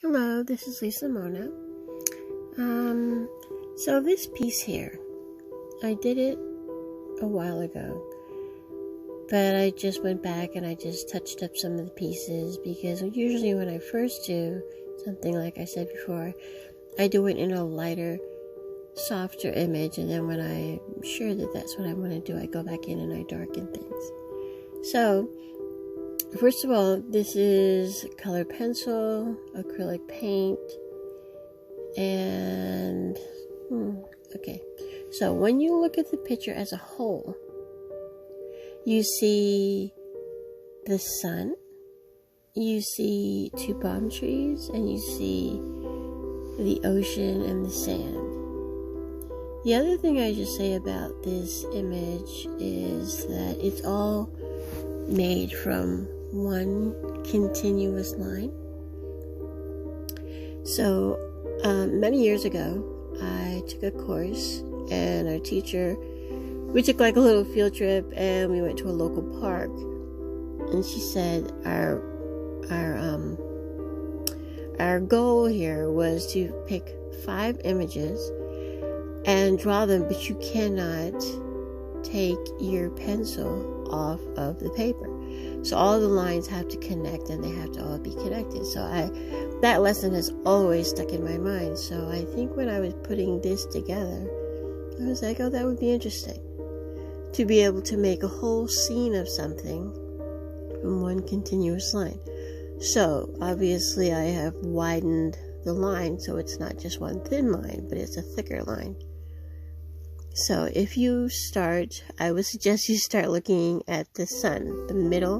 Hello, this is Lisa Mona. So this piece here, I did it a while ago, but I just went back and I just touched up some of the pieces because usually when I first do something, like I said before, I do it in a lighter, softer image, and then when I'm sure that that's what I want to do, I go back in and I darken things. So, first of all, this is colored pencil, acrylic paint, and okay. So when you look at the picture as a whole, you see the sun, you see two palm trees, and you see the ocean and the sand. The other thing I should say about this image is that it's all made from one continuous line. So many years ago, I took a course, and our teacher, we took like a little field trip, and we went to a local park, and she said our goal here was to pick 5 images and draw them, but you cannot take your pencil off of the paper. So all the lines have to connect, and they have to all be connected. So that lesson has always stuck in my mind. So I think when I was putting this together, I was like, oh, that would be interesting to be able to make a whole scene of something from one continuous line. So obviously I have widened the line so it's not just one thin line, but it's a thicker line. So if you start, I would suggest you start looking at the sun, the middle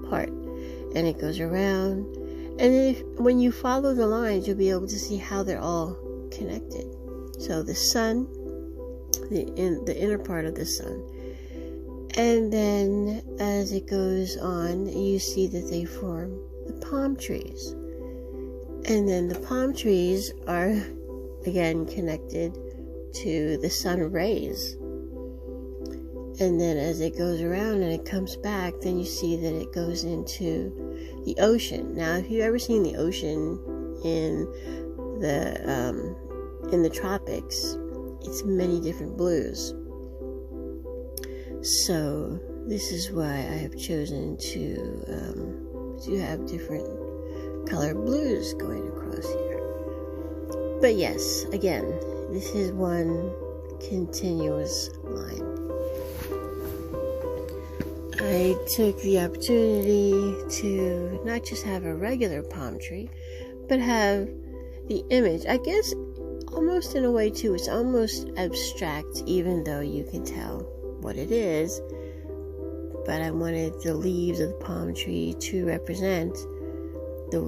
part, and it goes around. And then when you follow the lines, you'll be able to see how they're all connected. So the sun, the inner part of the sun. And then as it goes on, you see that they form the palm trees. And then the palm trees are, again, connected to the sun rays. And then as it goes around and it comes back, then you see that it goes into the ocean. Now, if you've ever seen the ocean in the tropics, it's many different blues. So this is why I have chosen to have different color blues going across here. But yes, again, this is one continuous line. I took the opportunity to not just have a regular palm tree, but have the image. I guess almost in a way too, it's almost abstract, even though you can tell what it is. But I wanted the leaves of the palm tree to represent the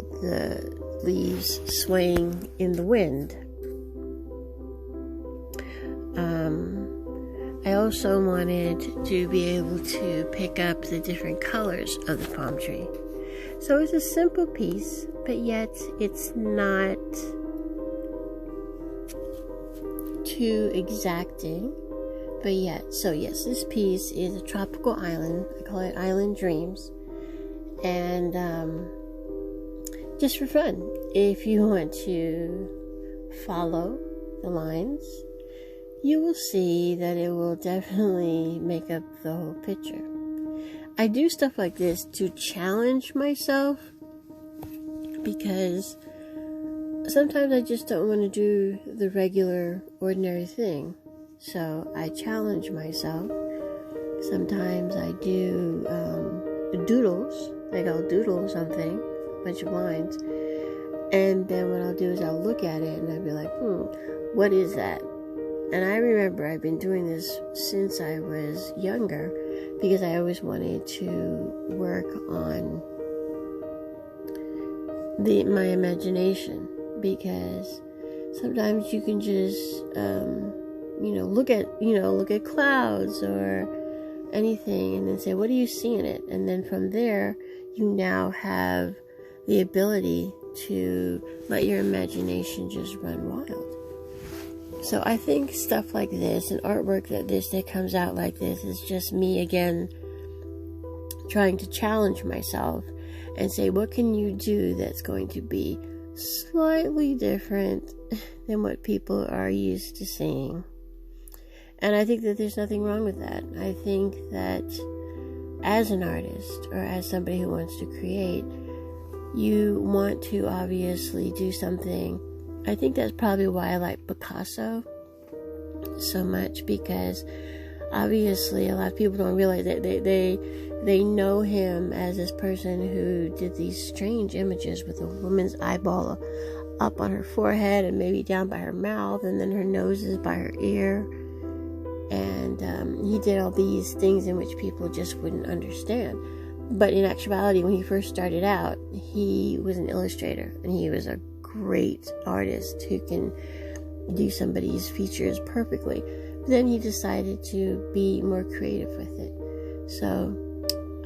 leaves swaying in the wind. I also wanted to be able to pick up the different colors of the palm tree. So it's a simple piece, but yet it's not too exacting, but yet. So yes, this piece is a tropical island. I call it Island Dreams. And just for fun, if you want to follow the lines, you will see that it will definitely make up the whole picture. I do stuff like this to challenge myself, because sometimes I just don't want to do the regular, ordinary thing. So I challenge myself. Sometimes I do doodles. Like I'll doodle something, a bunch of lines. And then what I'll do is I'll look at it and I'll be like, what is that? And I remember I've been doing this since I was younger, because I always wanted to work on my imagination, because sometimes you can just look at clouds or anything and then say, what do you see in it? And then from there you now have the ability to let your imagination just run wild. So I think stuff like this and artwork that comes out like this is just me again trying to challenge myself and say, what can you do that's going to be slightly different than what people are used to seeing. And I think that there's nothing wrong with that. I think that as an artist, or as somebody who wants to create, you want to obviously do something. I think that's probably why I like Picasso so much, because obviously a lot of people don't realize that they know him as this person who did these strange images with a woman's eyeball up on her forehead and maybe down by her mouth, and then her nose is by her ear. And he did all these things in which people just wouldn't understand. But in actuality, when he first started out, he was an illustrator, and he was a great artist who can do somebody's features perfectly. But then he decided to be more creative with it. So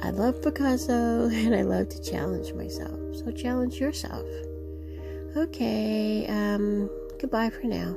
I love Picasso, and I love to challenge myself. So challenge yourself. Okay, goodbye for now.